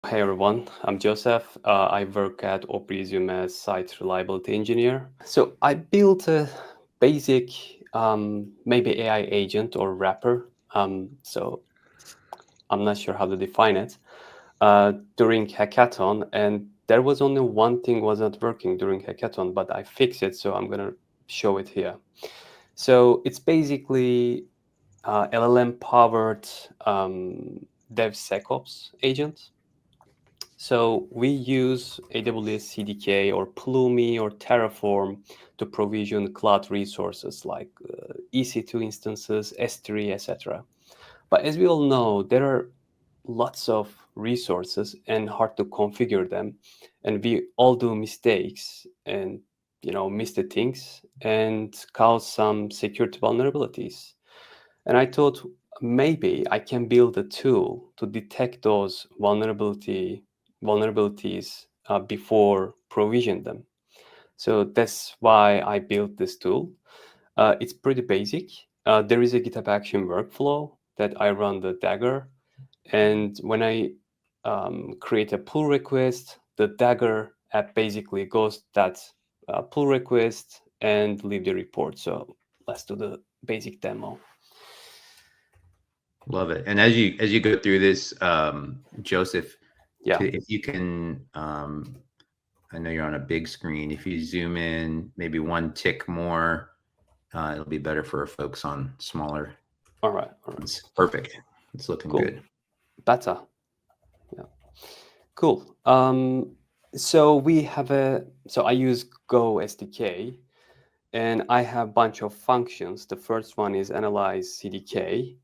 Hey everyone, I'm Joseph. I work at Oprisium as site reliability engineer. So I built a basic, maybe AI agent or wrapper. So I'm not sure how to define it. During hackathon, and there was only one thing was not working during hackathon, but I fixed it, so I'm gonna show it here. So it's basically LLM-powered DevSecOps agent. So we use AWS CDK or Plumi or Terraform to provision cloud resources like EC2 instances, S3, etc. But as we all know, there are lots of resources and hard to configure them, and we all do mistakes and miss the things and cause some security vulnerabilities. And I thought maybe I can build a tool to detect those vulnerabilities before provision them. So that's why I built this tool. It's pretty basic. There is a GitHub Action workflow that I run the Dagger, and when I create a pull request, the Dagger app basically goes that pull request and leave the report. So let's do the basic demo. Love it. And as you go through this, Joseph, Yeah. if you can, I know you're on a big screen. If you zoom in, maybe one tick more, it'll be better for folks on smaller. All right. It's perfect. It's looking Cool. good. Better. Yeah. Cool. So I use Go SDK, and I have a bunch of functions. The first one is analyze CDK.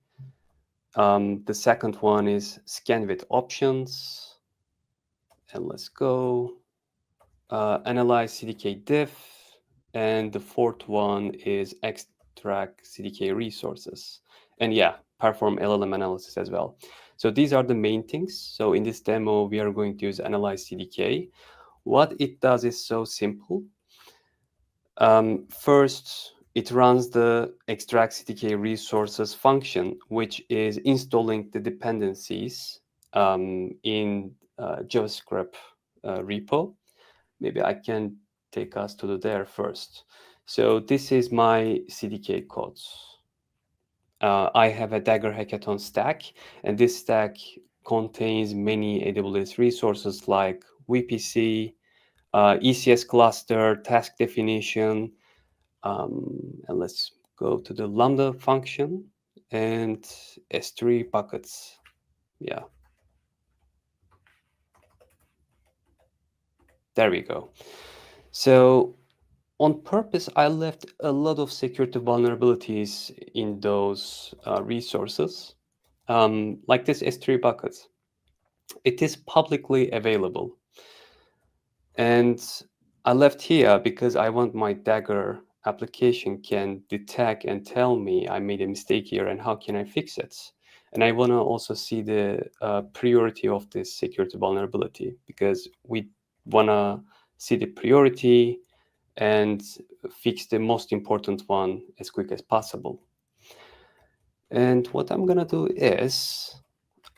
The second one is scan with options. And let's go. Analyze CDK diff. And the fourth one is extract CDK resources. And yeah, perform LLM analysis as well. So these are the main things. So in this demo, we are going to use analyze CDK. What it does is so simple. First, it runs the extract CDK resources function, which is installing the dependencies in JavaScript repo. Maybe I can take us to there first. So this is my CDK codes. I have a Dagger Hackathon stack, and this stack contains many AWS resources like VPC, ECS cluster, task definition, and let's go to the Lambda function and S3 buckets. Yeah. There we go. So on purpose, I left a lot of security vulnerabilities in those resources, like this S3 bucket. It is publicly available. And I left here because I want my Dagger application can detect and tell me I made a mistake here and how can I fix it. And I want to also see the priority of this security vulnerability, because we want to see the priority and fix the most important one as quick as possible. And what I'm going to do is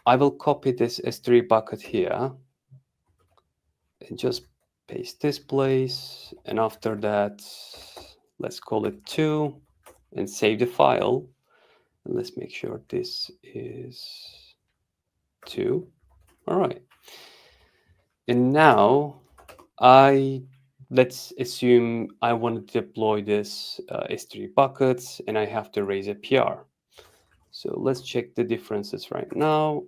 I will copy this S3 bucket here and just paste this place. And after that, let's call it 2 and save the file. And let's make sure this is 2. All right. And now let's assume I want to deploy this S3 buckets and I have to raise a PR. So let's check the differences right now.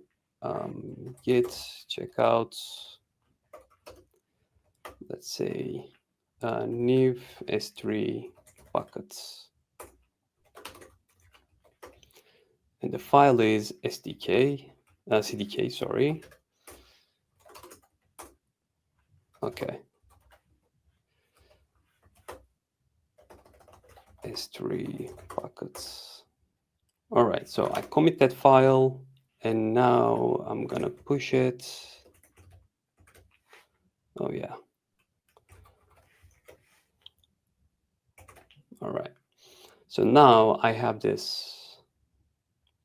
Git checkout. Let's say new S3 buckets. And the file is CDK, sorry. Okay. S3 buckets. All right, so I commit that file, and now I'm gonna push it. Oh yeah. All right. So now I have this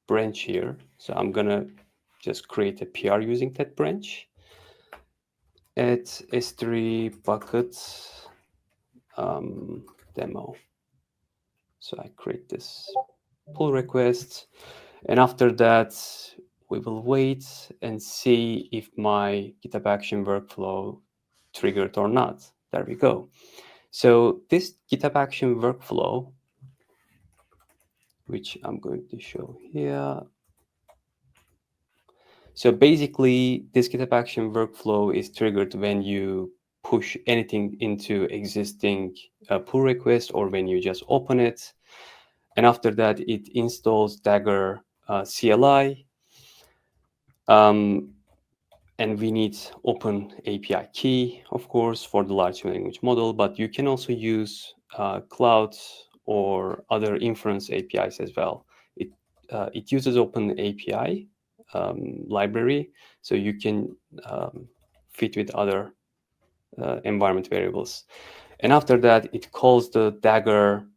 branch here. So I'm gonna just create a PR using that branch. add S3 bucket demo. So I create this pull request, and after that, we will wait and see if my GitHub Action workflow triggered or not. There we go. So this GitHub Action workflow, which I'm going to show here. So basically, this GitHub Action workflow is triggered when you push anything into existing pull request or when you just open it. And after that, it installs Dagger CLI. And we need open API key, of course, for the large language model, but you can also use cloud or other inference APIs as well. It uses open API library, so you can fit with other environment variables. And after that, it calls the Dagger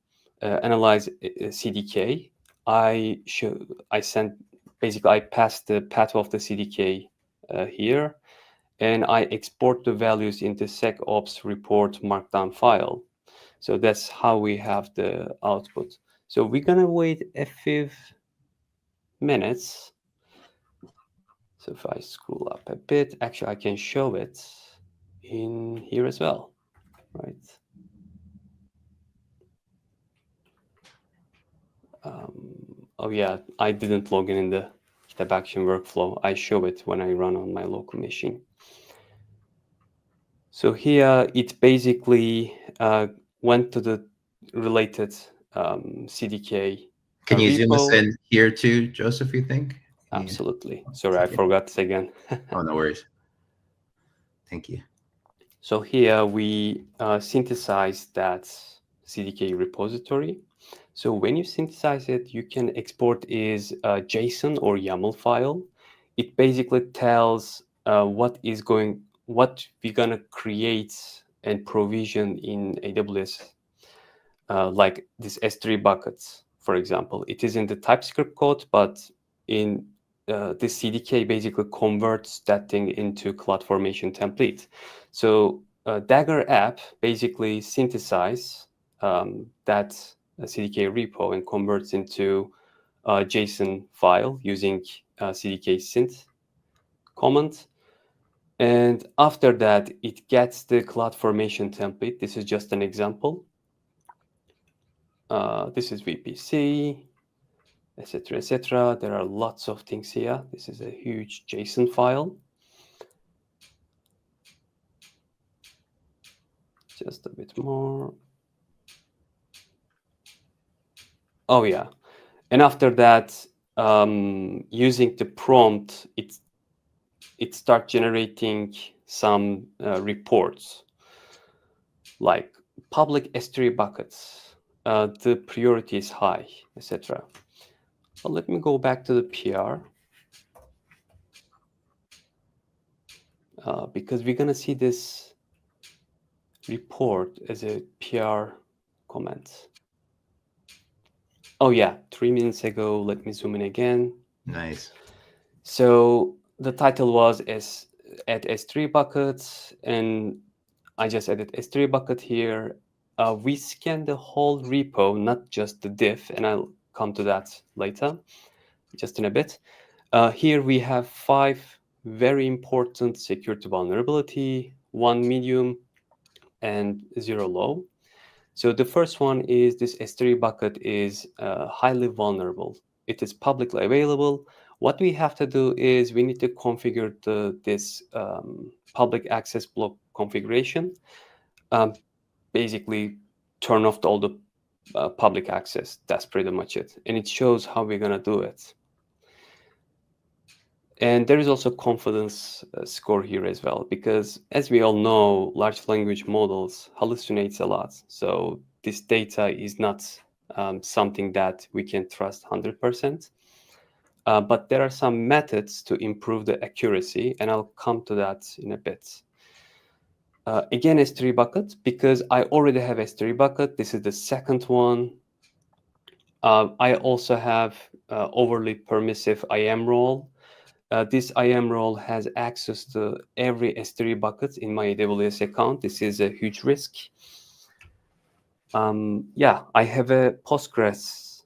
analyze CDK. I passed the path of the CDK here, and I export the values into SecOps report markdown file. So that's how we have the output. So we're gonna wait a few minutes. So if I scroll up a bit, actually I can show it in here as well, right? Oh yeah, I didn't log in the GitHub Action workflow. I show it when I run on my local machine. So here it basically went to the related CDK Can you zoom us repo. in here too, Joseph, you think? Yeah. Absolutely. Sorry, I forgot this again. Oh, no worries. Thank you. So here we synthesize that CDK repository. So when you synthesize it, you can export is a JSON or YAML file. It basically tells what we're gonna create and provision in AWS, like this S3 buckets, for example. It is in the TypeScript code, but in this CDK basically converts that thing into CloudFormation template. So Dagger app basically synthesize that CDK repo and converts into a JSON file using CDK synth command. And after that, it gets the CloudFormation template. This is just an example. This is VPC, etc., etc. There are lots of things here. This is a huge JSON file. Just a bit more. Oh yeah, and after that, using the prompt, it starts generating some reports like public S3 buckets. The priority is high, etc. Well, let me go back to the PR because we're gonna see this report as a PR comment. Oh yeah, 3 minutes ago. Let me zoom in again. Nice. So the title was add S3 buckets, and I just added S3 bucket here. We scan the whole repo, not just the diff, and I'll come to that later, just in a bit. Here we have 5 very important security vulnerability, 1 medium, and 0 low. So the first one is this S3 bucket is highly vulnerable. It is publicly available. What we have to do is we need to configure this public access block configuration. Basically, turn off all the public access. That's pretty much it. And it shows how we're going to do it. And there is also confidence score here as well, because as we all know, large language models hallucinates a lot. So this data is not something that we can trust 100%. But there are some methods to improve the accuracy, and I'll come to that in a bit. Again, S3 bucket, because I already have S3 bucket. This is the second one. I also have overly permissive IAM role. this IAM role has access to every S3 bucket in my AWS account. This is a huge risk. Yeah, I have a Postgres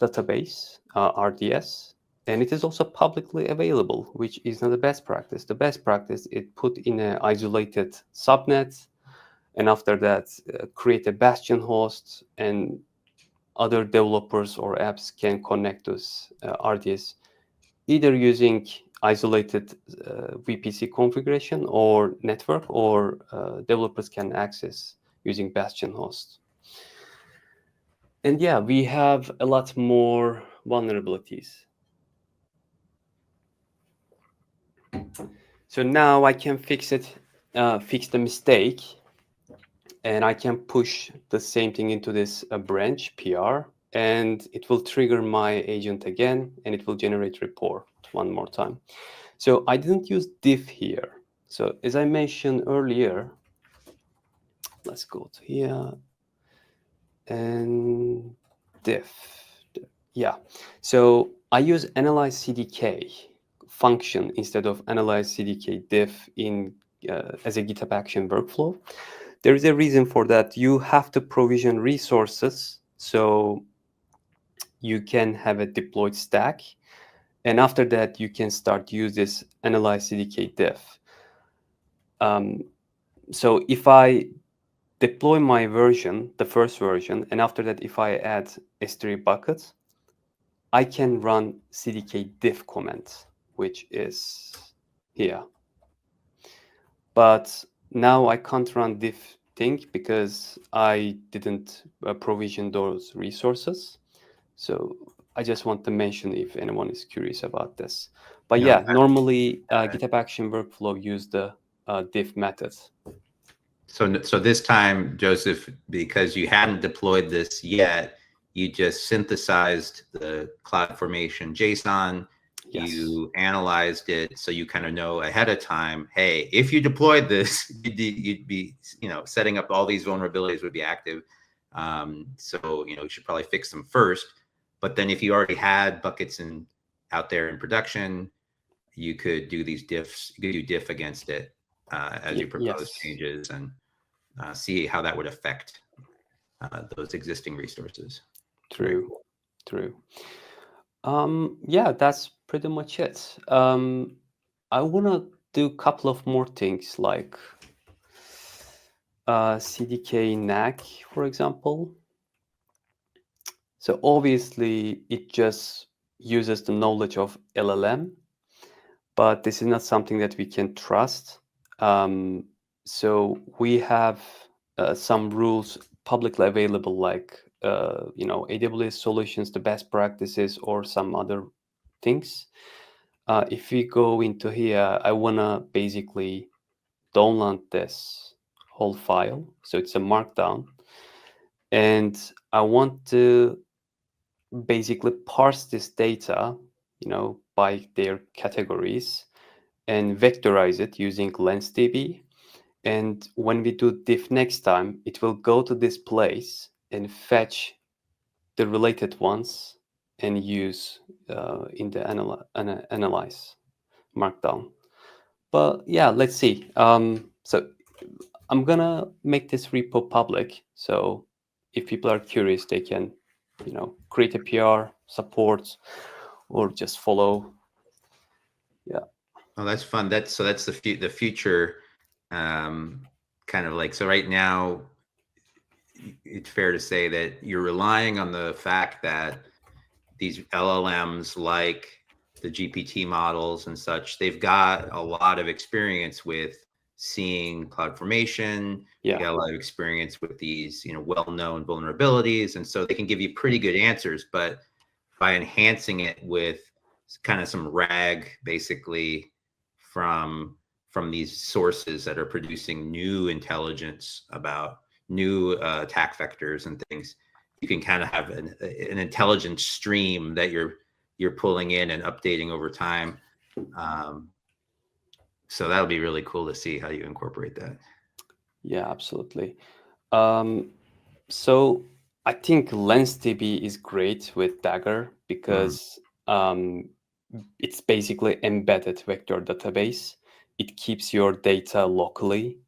database, RDS, and it is also publicly available, which is not the best practice. The best practice is put in an isolated subnet, and after that, create a bastion host, and other developers or apps can connect to RDS either using isolated VPC configuration or network, or developers can access using bastion host. And yeah, we have a lot more vulnerabilities. So now I can fix it, fix the mistake, and I can push the same thing into this branch PR, and it will trigger my agent again, and it will generate report one more time. So I didn't use diff here. So as I mentioned earlier, let's go to here and diff. Yeah. So I use analyze CDK function instead of analyze CDK diff in as a GitHub action workflow. There is a reason for that. You have to provision resources so you can have a deployed stack, and after that you can start use this analyze CDK diff. So if I deploy my version, the first version, and after that if I add S3 buckets, I can run CDK diff command, which is here. But now I can't run diff thing because I didn't provision those resources. So I just want to mention if anyone is curious about this. But No, yeah, normally GitHub Action Workflow use the diff methods. so this time, Joseph, because you hadn't deployed this yet, you just synthesized the CloudFormation JSON. Yes. You analyzed it, so you kind of know ahead of time. Hey, if you deployed this, you'd be, setting up all these vulnerabilities would be active. So you should probably fix them first. But then if you already had buckets out there in production, you could do these diffs. You could do diff against it as you propose Yes. changes and see how that would affect those existing resources. True. Cool. True. Yeah, that's pretty much it. I want to do a couple of more things like CDK NAC, for example. So obviously it just uses the knowledge of LLM, but this is not something that we can trust. So we have some rules publicly available, like AWS solutions, the best practices, or some other things. If we go into here, I wanna basically download this whole file. So it's a markdown, and I want to basically parse this data, by their categories, and vectorize it using LensDB. And when we do diff next time, it will go to this place and fetch the related ones and use in the analyze markdown. But yeah, let's see. So I'm gonna make this repo public. So if people are curious, they can, create a PR, support, or just follow. Yeah. Oh, that's fun. That's the future. Kind of like, so right now, it's fair to say that you're relying on the fact that these LLMs, like the GPT models and such, they've got a lot of experience with seeing CloudFormation. Yeah. They got a lot of experience with these, well-known vulnerabilities, and so they can give you pretty good answers. But by enhancing it with kind of some RAG, basically from these sources that are producing new intelligence about new attack vectors and things, you can kind of have an intelligence stream that you're pulling in and updating over time. So that'll be really cool to see how you incorporate that. Yeah, absolutely. So I think LensDB is great with Dagger because it's basically embedded vector database. It keeps your data locally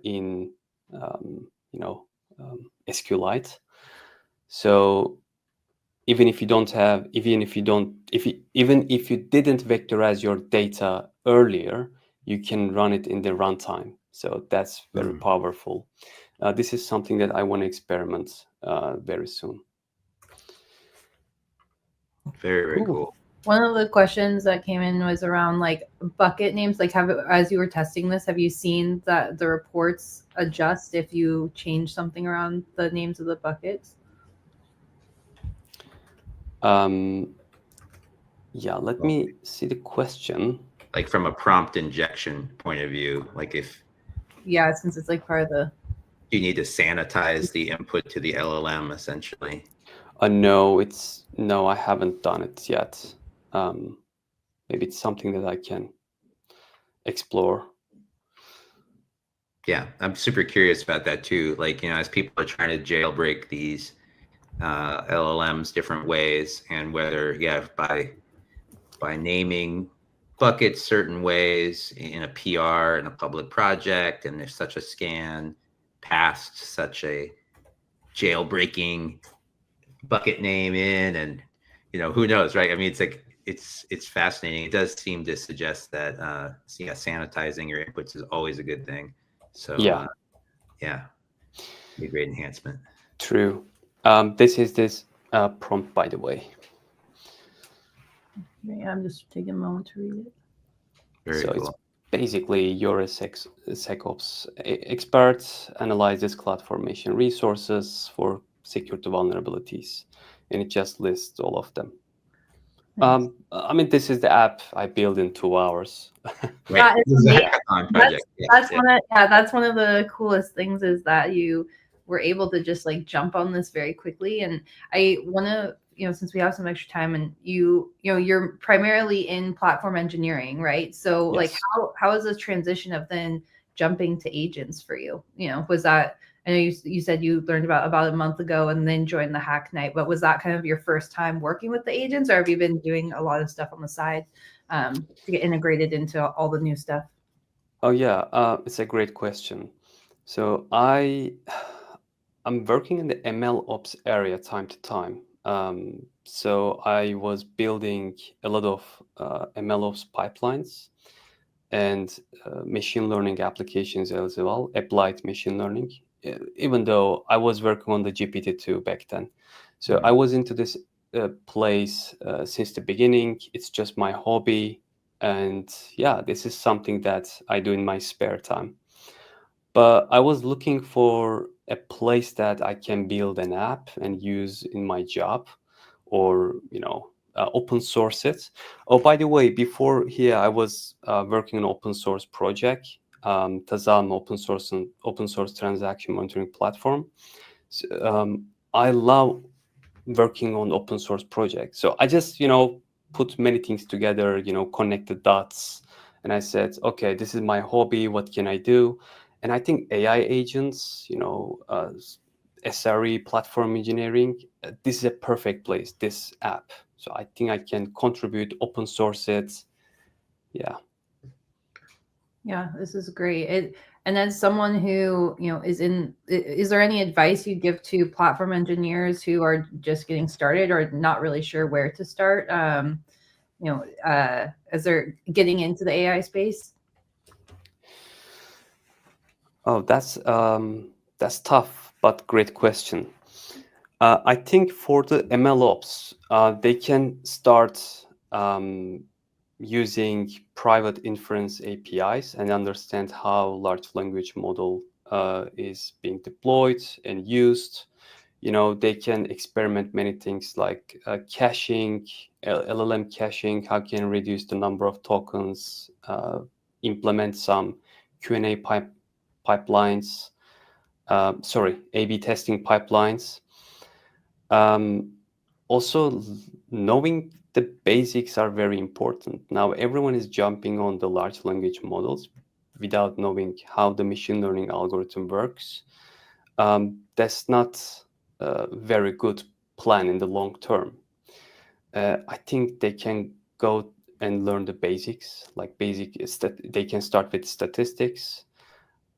in you know SQLite. So even if you don't have, even if you don't, even if you didn't vectorize your data earlier, you can run it in the runtime. So that's very powerful. This is something that I want to experiment very soon. Very cool. One of the questions that came in was around like bucket names. Like, as you were testing this, have you seen that the reports adjust if you change something around the names of the buckets? Yeah, let me see the question. Like from a prompt injection point of view, like if Yeah, since it's like part of the. you need to sanitize the input to the LLM, essentially. No, no, I haven't done it yet. Maybe it's something that I can explore. Yeah, I'm super curious about that too. Like, as people are trying to jailbreak these LLMs different ways, and whether, by naming buckets certain ways in a PR in a public project, and there's such a scan past such a jailbreaking bucket name in, and who knows, right? I mean, it's like it's fascinating. It does seem to suggest that sanitizing your inputs is always a good thing. So yeah, be a great enhancement. True. This is this prompt, by the way. Yeah, I'm just taking a moment to read it. Very so cool. It's basically you're a SecOps expert, analyzes CloudFormation resources for security vulnerabilities, and it just lists all of them. Nice. I mean, this is the app I built in 2 hours. Right. That is This is a amazing. hackathon project. That's one of the coolest things, is that you were able to just like jump on this very quickly. And I want to, since we have some extra time, and you're primarily in platform engineering, right? So Yes. like how is this transition of then jumping to agents for you? Was that, I know you said you learned about a month ago and then joined the Hack Night, but was that kind of your first time working with the agents, or have you been doing a lot of stuff on the side to get integrated into all the new stuff? Oh yeah, it's a great question. So I'm working in the ML ops area time to time. So I was building a lot of ML ops pipelines and machine learning applications as well, applied machine learning. Even though I was working on the GPT-2 back then, so I was into this place since the beginning. It's just my hobby, and yeah, this is something that I do in my spare time. But I was looking for a place that I can build an app and use in my job, or open source it. Oh, by the way, before here I was working on open source project, Tazam open source transaction monitoring platform. So, I love working on open source projects. So I just put many things together, connect the dots, and I said, okay, this is my hobby. What can I do? And I think AI agents, SRE platform engineering, this is a perfect place, this app. So I think I can contribute, open source it. Yeah. Yeah, this is great. And as someone who, is there any advice you give to platform engineers who are just getting started or not really sure where to start, as they're getting into the AI space? Oh, that's tough, but great question. I think for the ML ops, they can start using private inference APIs and understand how large language model is being deployed and used. They can experiment many things like caching, LLM caching, how can reduce the number of tokens, implement some Q&A pipelines, A/B testing pipelines. Also, knowing the basics are very important. Now, everyone is jumping on the large language models without knowing how the machine learning algorithm works. That's not a very good plan in the long term. I think they can go and learn the basics, like they can start with statistics.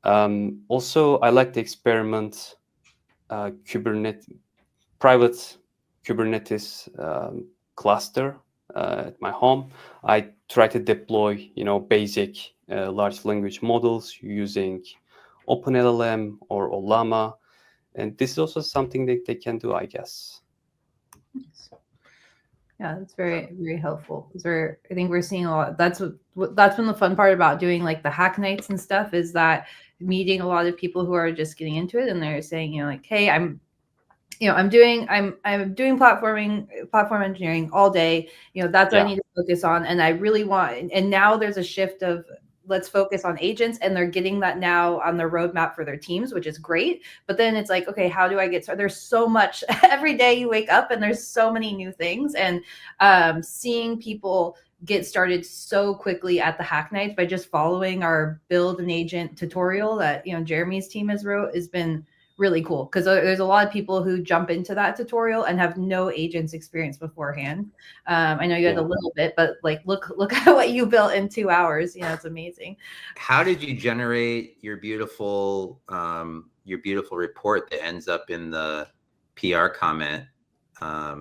Also, I like to experiment Kubernetes private Kubernetes cluster at my home. I try to deploy, basic large language models using OpenLLM or Ollama, and this is also something that they can do, I guess. Yeah, that's very, very helpful. I think we're seeing a lot. That's been the fun part about doing like the hack nights and stuff, is that meeting a lot of people who are just getting into it, and they're saying, like, hey, I'm doing platform engineering all day. That's what I Yeah. need to focus on. And I really want, and now there's a shift of let's focus on agents, and they're getting that now on their roadmap for their teams, which is great. But then it's like, okay, how do I get started? There's so much every day you wake up and there's so many new things, and seeing people get started so quickly at the hack nights by just following our build an agent tutorial that Jeremy's team has been really cool, because there's a lot of people who jump into that tutorial and have no agents experience beforehand. I know you had a little bit, but like look at what you built in 2 hours. It's amazing. How did you generate your beautiful report that ends up in the PR comment? Share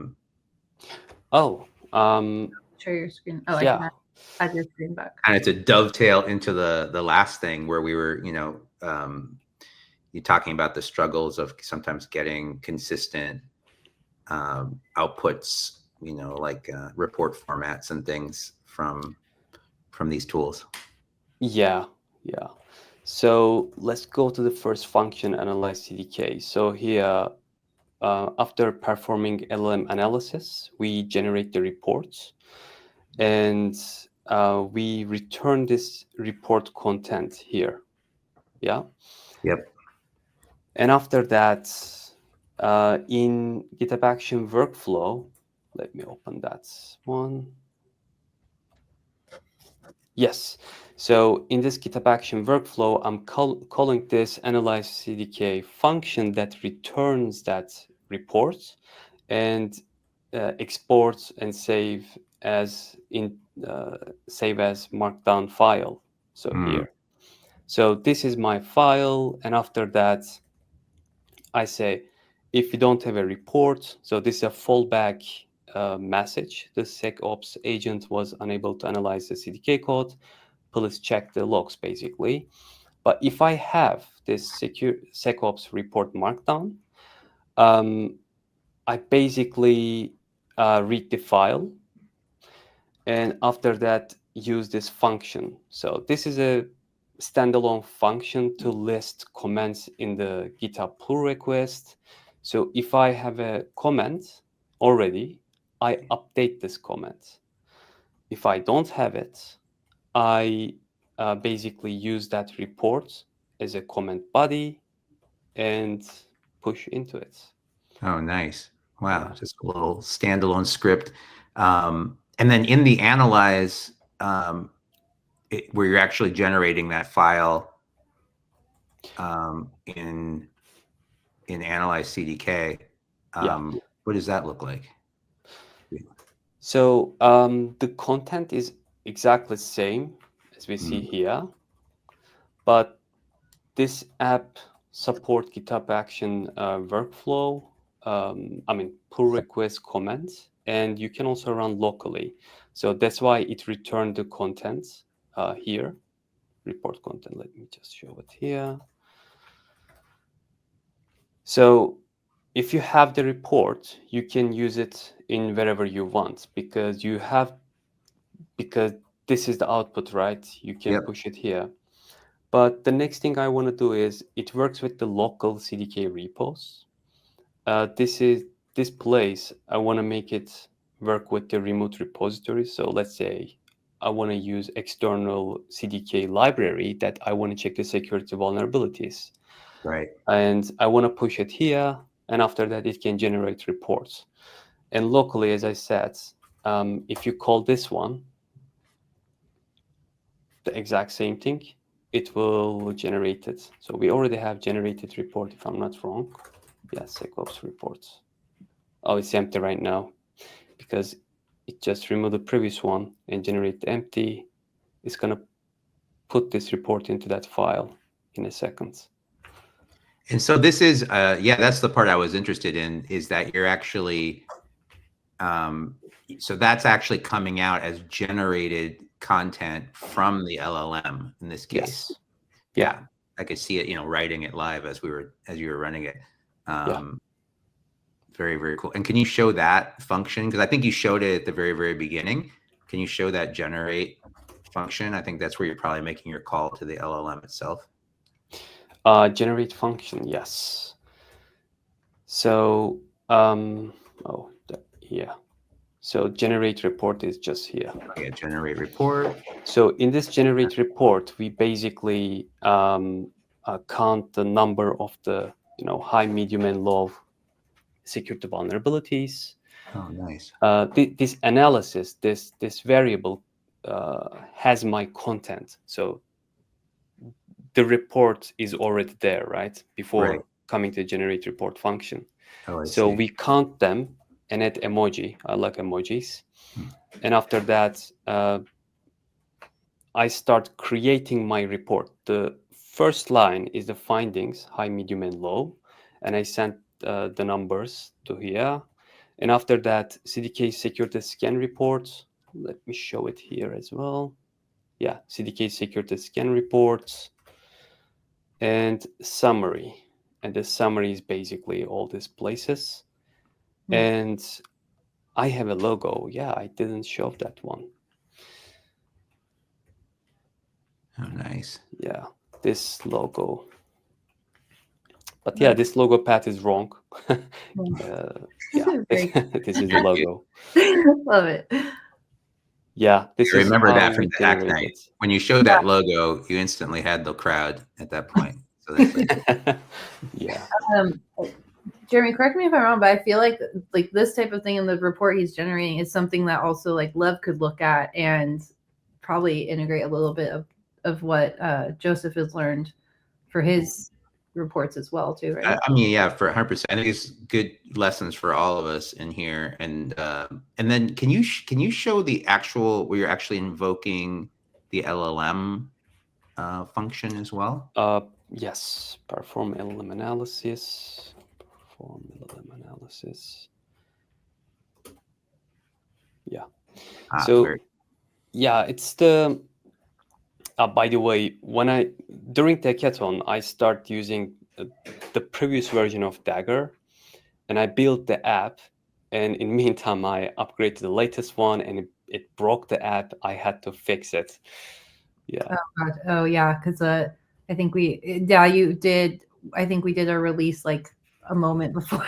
your screen. Oh, yeah. I can add your screen back. And to dovetail into the last thing where we were, you talking about the struggles of sometimes getting consistent outputs, like report formats and things from these tools. Yeah. So let's go to the first function, analyze CDK. So here, after performing LLM analysis, we generate the reports, and we return this report content here. Yeah. Yep. And after that, in GitHub Action workflow, let me open that one. Yes. So in this GitHub Action workflow, I'm calling this analyze CDK function that returns that report and exports and save as markdown file. So here. So this is my file, and after that, I say, if you don't have a report, so this is a fallback message. The SecOps agent was unable to analyze the CDK code. Please check the logs, basically. But if I have this SecOps report markdown, I basically read the file, and after that, use this function. So this is a standalone function to list comments in the GitHub pull request. So if I have a comment already, I update this comment. If I don't have it, I basically use that report as a comment body and push into it. Oh, nice. Wow. Yeah. Just a little standalone script. And then in the analyze, where you're actually generating that file in analyze CDK, what does that look like? So the content is exactly the same as we see here, but this app supports GitHub Action workflow, pull request comments, and you can also run locally. So that's why it returned the content here, report content. Let me just show it here. So if you have the report, you can use it in wherever you want, because this is the output, right? You can push it here. But the next thing I want to do is it works with the local CDK repos. This place, I want to make it work with the remote repository. So let's say I want to use external CDK library that I want to check the security vulnerabilities. Right. And I want to push it here. And after that, it can generate reports. And locally, as I said, if you call this one, the exact same thing, it will generate it. So we already have generated report, if I'm not wrong. Yeah, SecOps reports. Oh, it's empty right now because it just remove the previous one and generate the empty. It's gonna put this report into that file in a second. And so this is, yeah, that's the part I was interested in, is that you're actually, so that's actually coming out as generated content from the LLM in this case. Yes. Yeah. I could see it, writing it live as you were running it. Very, very cool. And can you show that function? Because I think you showed it at the very, very beginning. Can you show that generate function? I think that's where you're probably making your call to the LLM itself. Generate function, yes. So, yeah. So generate report is just here. Yeah, generate report. So in this generate report, we basically count the number of the high, medium, and low security vulnerabilities. Oh, nice. This analysis, this variable has my content. So the report is already there, right? Before coming to generate report function. Oh, so we count them and add emoji. I like emojis. And after that, I start creating my report. The first line is the findings, high, medium, and low. And I sent the numbers to here. And after that, CDK security scan reports. Let me show it here as well. Yeah, CDK security scan reports and summary. And the summary is basically all these places. And I have a logo. Yeah, I didn't show that one. Oh, nice. Yeah, this logo. But yeah, this logo path is wrong. Yeah, this is the logo. Love it. Yeah, this I is remember how that from we the hack generate night. it. When you showed that logo, you instantly had the crowd at that point. So that's like, yeah. Jeremy, correct me if I'm wrong, but I feel like this type of thing in the report he's generating is something that also like Lev could look at and probably integrate a little bit of what Joseph has learned for his reports as well too, right? I mean, yeah, for 100%. I think it's good lessons for all of us in here. And then can you show the actual where you're actually invoking the LLM function as well? Yes, perform LLM analysis. Perform LLM analysis. Yeah. So yeah, it's the. By the way, during the hackathon, I start using the previous version of Dagger, and I built the app. And in the meantime, I upgraded the latest one, and it broke the app. I had to fix it. Yeah. Oh God. Oh yeah, because I think you did. I think we did a release like a moment before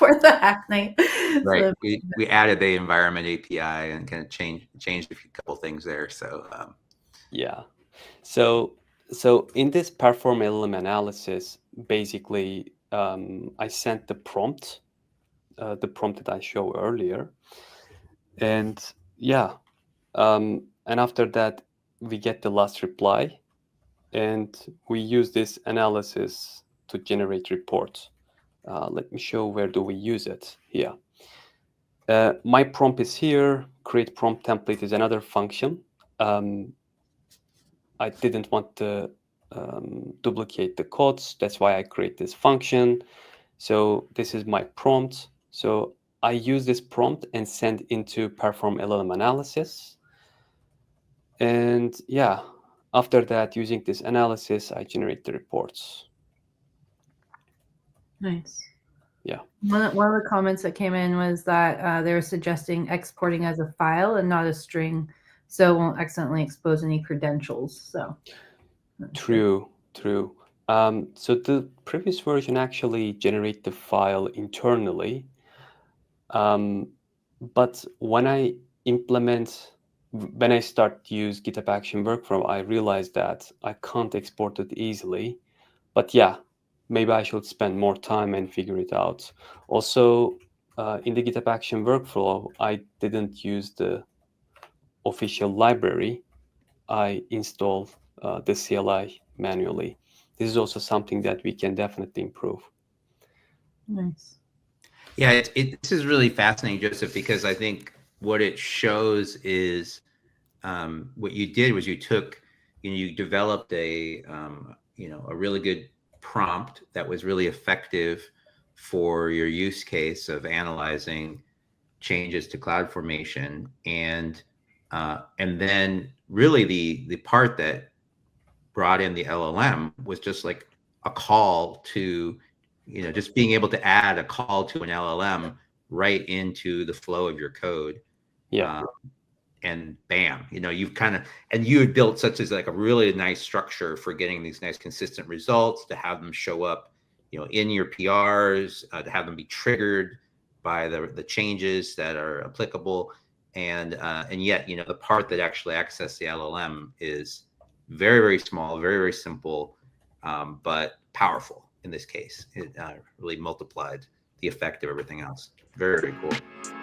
before the hack night. Right. So, we added the environment API and kind of changed a couple things there. So yeah. So in this perform LLM analysis, basically, I sent the prompt that I showed earlier, and yeah, and after that, we get the last reply, and we use this analysis to generate reports. Let me show where do we use it here. My prompt is here. Create prompt template is another function. I didn't want to duplicate the codes. That's why I create this function. So this is my prompt. So I use this prompt and send into perform LLM analysis. And yeah, after that, using this analysis, I generate the reports. nice. Yeah. One of the comments that came in was that they were suggesting exporting as a file and not a string, so it won't accidentally expose any credentials. So True. So the previous version actually generate the file internally. But when I start to use GitHub Action Workflow, I realized that I can't export it easily. But yeah, maybe I should spend more time and figure it out. Also, in the GitHub Action Workflow, I didn't use the official library. I installed the CLI manually. This is also something that we can definitely improve. nice. Yeah, this is really fascinating, Joseph, because I think what it shows is what you did was you took, you developed a a really good prompt that was really effective for your use case of analyzing changes to cloud formation, and then really the part that brought in the LLM was just like a call to, just being able to add a call to an LLM right into the flow of your code. Yeah. And bam, you've kind of, and you had built such as like a really nice structure for getting these nice consistent results, to have them show up, in your PRs, to have them be triggered by the changes that are applicable. And yet, the part that actually access the LLM is very, very small, very, very simple, but powerful. In this case, it really multiplied the effect of everything else. Very, very cool.